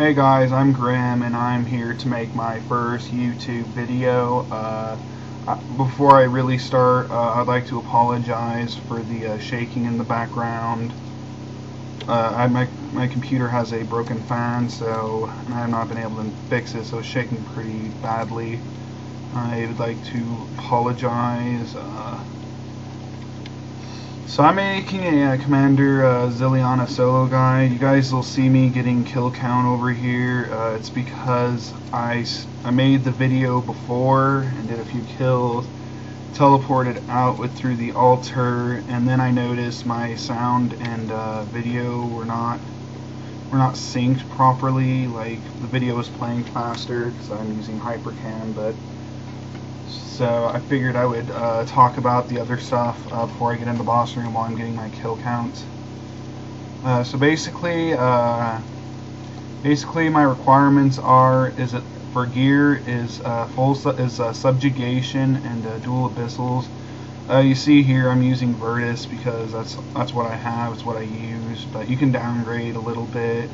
Hey guys, I'm Grim and I'm here to make my first YouTube video. Before I really start, I'd like to apologize for the shaking in the background. My computer has a broken fan, so I have not been able to fix it, so it's shaking pretty badly. I would like to apologize. So I'm making a Commander Zilyana solo guide. You guys will see me getting kill count over here. It's because I made the video before and did a few kills, teleported out through the altar, and then I noticed my sound and video were not synced properly. Like the video was playing faster because I'm using Hypercam, but. So I figured I would talk about the other stuff before I get into the boss room while I'm getting my kill count. So basically my requirements are for gear is subjugation and dual abyssals. You see here I'm using Virtus because that's what I have, it's what I use. But you can downgrade a little bit.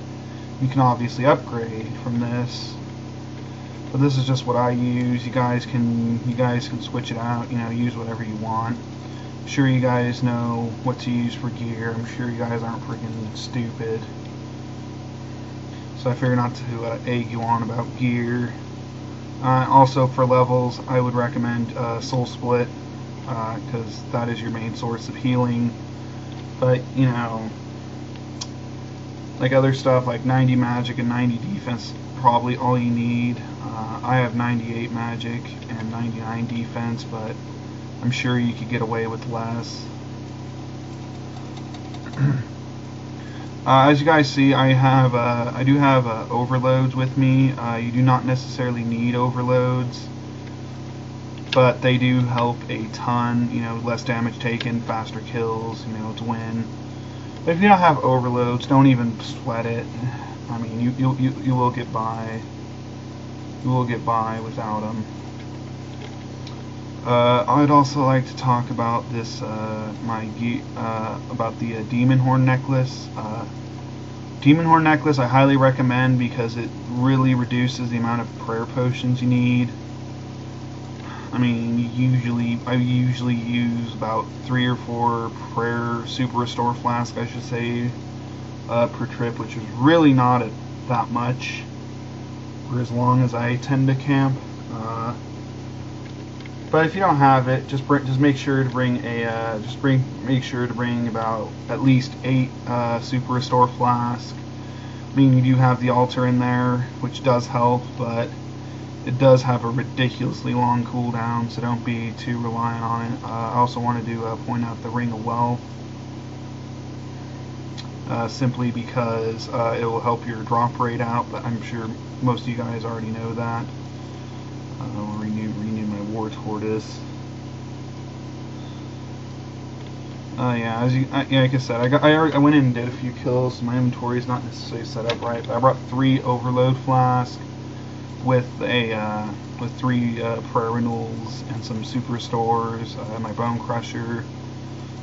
You can obviously upgrade from this. But this is just what I use. You guys can switch it out, use whatever you want. I'm sure you guys know what to use for gear. I'm sure you guys aren't freaking stupid. So I figure not to egg you on about gear. Also for levels, I would recommend Soul Split, because that is your main source of healing. But, like other stuff like 90 magic and 90 defense, probably all you need. I have 98 magic and 99 defense, but I'm sure you could get away with less. As you guys see, I do have overloads with me. You do not necessarily need overloads, but they do help a ton. Less damage taken, faster kills, to win. But if you don't have overloads, don't even sweat it. I mean, you will get by. You will get by without them. I'd also like to talk about this about the Demon Horn necklace. Demon Horn necklace I highly recommend because it really reduces the amount of prayer potions you need. I mean, I usually use about 3 or 4 prayer super restore flasks, I should say, per trip, which is really not that much for as long as I tend to camp. But if you don't have it, just make sure to bring about at least 8 super restore flasks. I mean, you do have the altar in there, which does help, but it does have a ridiculously long cooldown, so don't be too reliant on it. I also wanted to point out the Ring of Wealth, simply because it will help your drop rate out, but I'm sure most of you guys already know that. I'll renew my War Tortoise. Yeah, like I said, I went in and did a few kills. My inventory is not necessarily set up right, but I brought 3 overload flasks with 3 prayer renewals and some super restores, my bone crusher,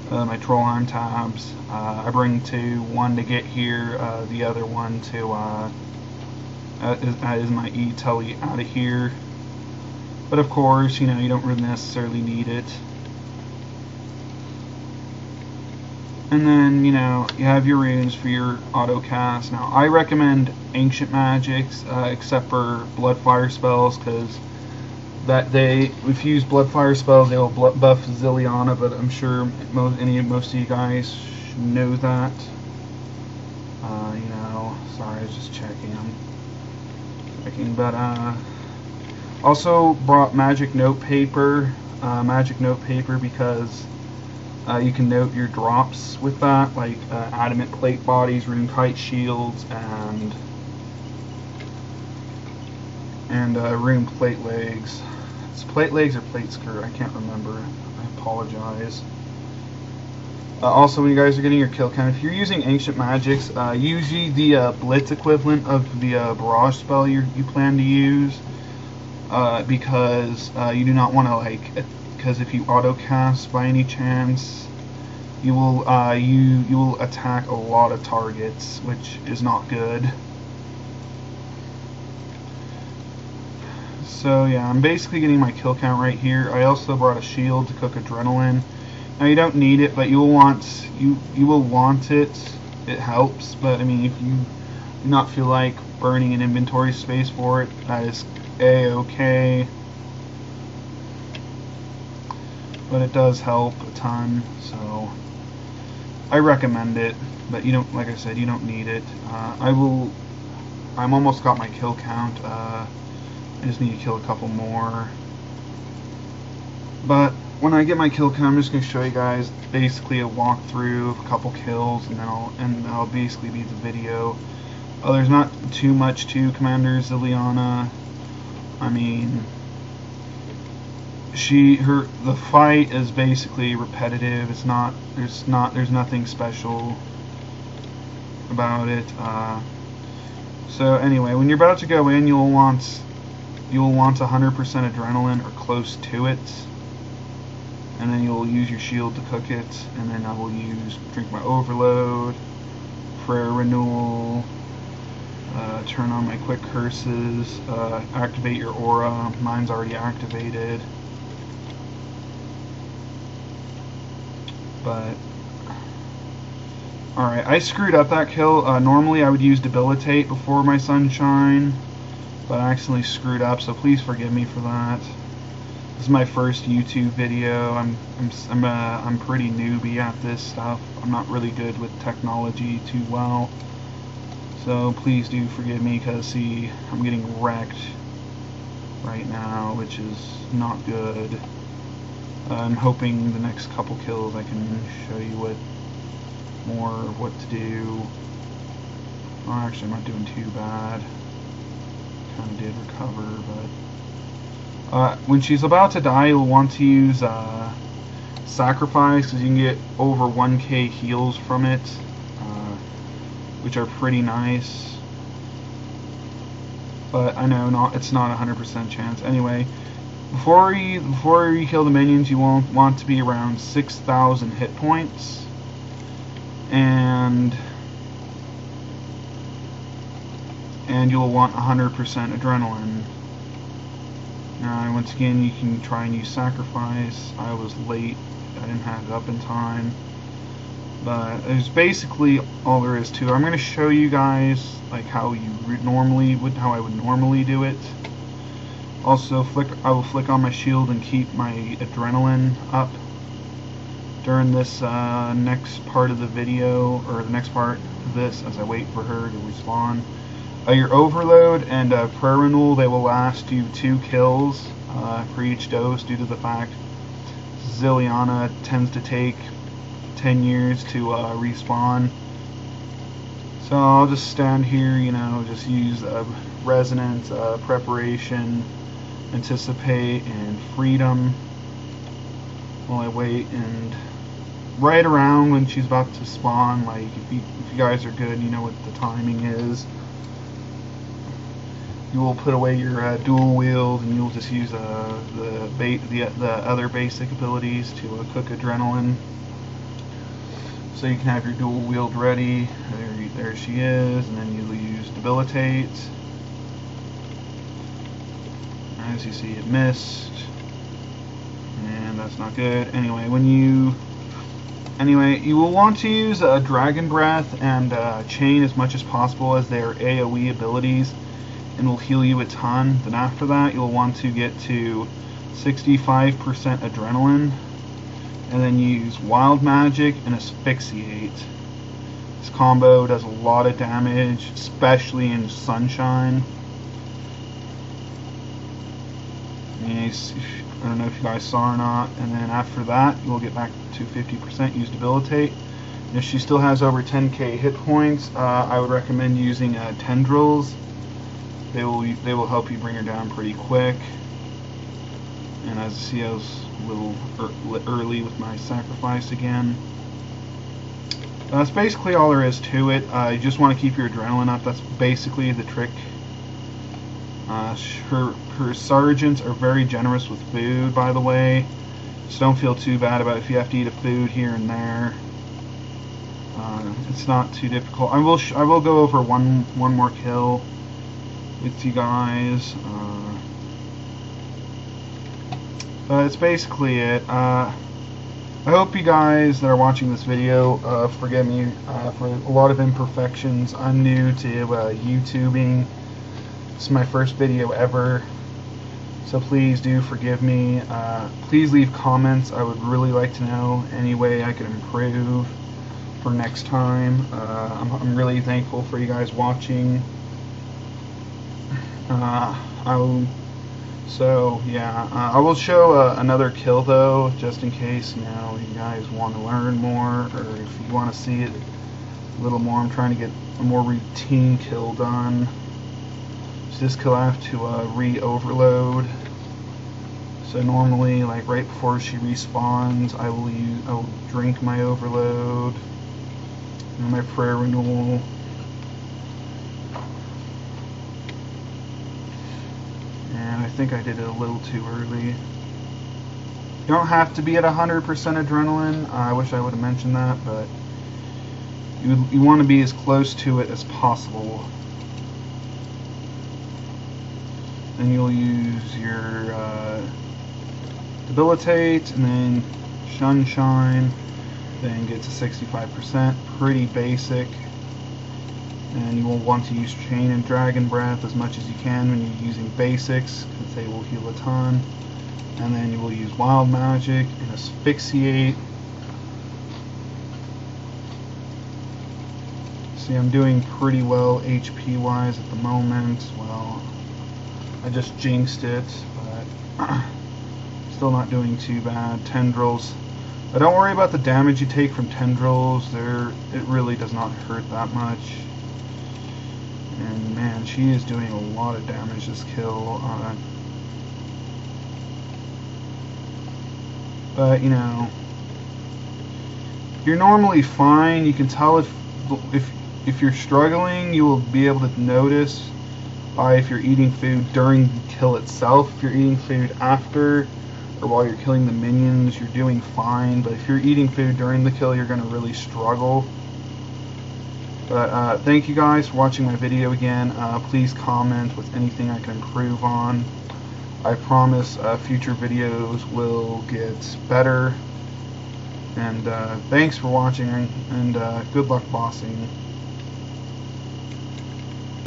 my Trollheim tabs. I bring 2, one to get here, the other one to is my E-Telly out of here. But of course, you don't really necessarily need it. And then, you have your runes for your auto cast. Now, I recommend ancient magics, except for bloodfire spells, because if you use bloodfire spells, they will buff Zilyana, but I'm sure most of you guys know that. Sorry, I was just checking. But also brought magic note paper because you can note your drops with that, like adamant plate bodies, rune kite shields, and rune plate legs. It's plate legs or plate skirt, I can't remember. I apologize. Also, when you guys are getting your kill count, if you're using ancient magics, usually the blitz equivalent of the barrage spell you plan to use, because you do not want to because if you auto cast by any chance, you will attack a lot of targets, which is not good. So yeah, I'm basically getting my kill count right here. I also brought a shield to cook adrenaline. Now you don't need it, but you will want it. It helps, but I mean, if you do not feel like burning an inventory space for it, that is a-okay. But it does help a ton, so I recommend it. But you don't, like I said, you don't need it. I'm almost got my kill count. I just need to kill a couple more. But when I get my kill count, I'm just going to show you guys basically a walkthrough of a couple kills, and then I'll basically be the video. There's not too much to Commander Zilyana. I mean, the fight is basically repetitive. There's nothing special about it. So anyway, when you're about to go in, you'll want 100% adrenaline or close to it, and then you'll use your shield to cook it, and then I will drink my overload, prayer renewal, turn on my quick curses, activate your aura. Mine's already activated, but alright, I screwed up that kill. Normally I would use debilitate before my sunshine, but I accidentally screwed up, so please forgive me for that. This is my first YouTube video. I'm pretty newbie at this stuff. I'm not really good with technology too well, so please do forgive me, because see, I'm getting wrecked right now, which is not good. I'm hoping the next couple kills I can show you what to do. Oh, actually, I'm not doing too bad. Kind of did recover, but when she's about to die, you'll want to use sacrifice, because you can get over 1k heals from it, which are pretty nice. But I know it's not 100% chance. Anyway, before you kill the minions, you won't want to be around 6,000 hit points, and you'll want 100% adrenaline. Now, once again, you can try and use sacrifice. I was late. I didn't have it up in time. But it's basically all there is to it. I'm going to show you guys like how I would normally do it. Also, I will flick on my shield and keep my adrenaline up during this next part of the video, or the next part of this, as I wait for her to respawn. Your overload and prayer renewal, they will last you 2 kills for each dose, due to the fact Zilyana tends to take 10 years to respawn. So I'll just stand here, just use resonance, preparation, anticipate, and freedom while I wait. And right around when she's about to spawn, like if you guys are good, you know what the timing is, you will put away your dual wield, and you'll just use the other basic abilities to cook adrenaline. So you can have your dual wield ready. There she is, and then you'll use debilitate. As you see, it missed, and that's not good. Anyway, you will want to use Dragon Breath and Chain as much as possible, as they are AoE abilities and will heal you a ton. Then after that, you'll want to get to 65% adrenaline, and then use Wild Magic and Asphyxiate. This combo does a lot of damage, especially in Sunshine. I don't know if you guys saw or not. And then after that, you'll get back to 50%, use Debilitate. And if she still has over 10k hit points, I would recommend using Tendrils. They will help you bring her down pretty quick. And as you see, I was a little early with my sacrifice again. That's basically all there is to it. You just want to keep your adrenaline up. That's basically the trick. Her sergeants are very generous with food, by the way. So don't feel too bad about if you have to eat a food here and there. It's not too difficult. I will go over one more kill with you guys. It's basically it. I hope you guys that are watching this video forgive me for a lot of imperfections. I'm new to YouTubing. This is my first video ever, so please do forgive me. Please leave comments. I would really like to know any way I could improve for next time. I'm really thankful for you guys watching. I will show another kill though, just in case you guys want to learn more, or if you want to see it a little more. I'm trying to get a more routine kill done. So this kill I have to re-overload. So normally, like right before she respawns, I will drink my overload and my prayer renewal. And I think I did it a little too early. You don't have to be at 100% adrenaline. I wish I would have mentioned that, but you want to be as close to it as possible. Then you'll use your debilitate, and then sunshine, then get to 65%. Pretty basic. And you will want to use chain and dragon breath as much as you can when you're using basics, because they will heal a ton. And then you will use wild magic and asphyxiate. See, I'm doing pretty well HP wise at the moment. Well, I just jinxed it, but still not doing too bad. Tendrils. But don't worry about the damage you take from tendrils. It really does not hurt that much. And man, she is doing a lot of damage this kill. But you're normally fine. You can tell if you're struggling, you will be able to notice by if you're eating food during the kill itself. If you're eating food after or while you're killing the minions, you're doing fine. But if you're eating food during the kill, you're going to really struggle. But thank you guys for watching my video again. Please comment with anything I can improve on. I promise future videos will get better. And thanks for watching, and good luck bossing.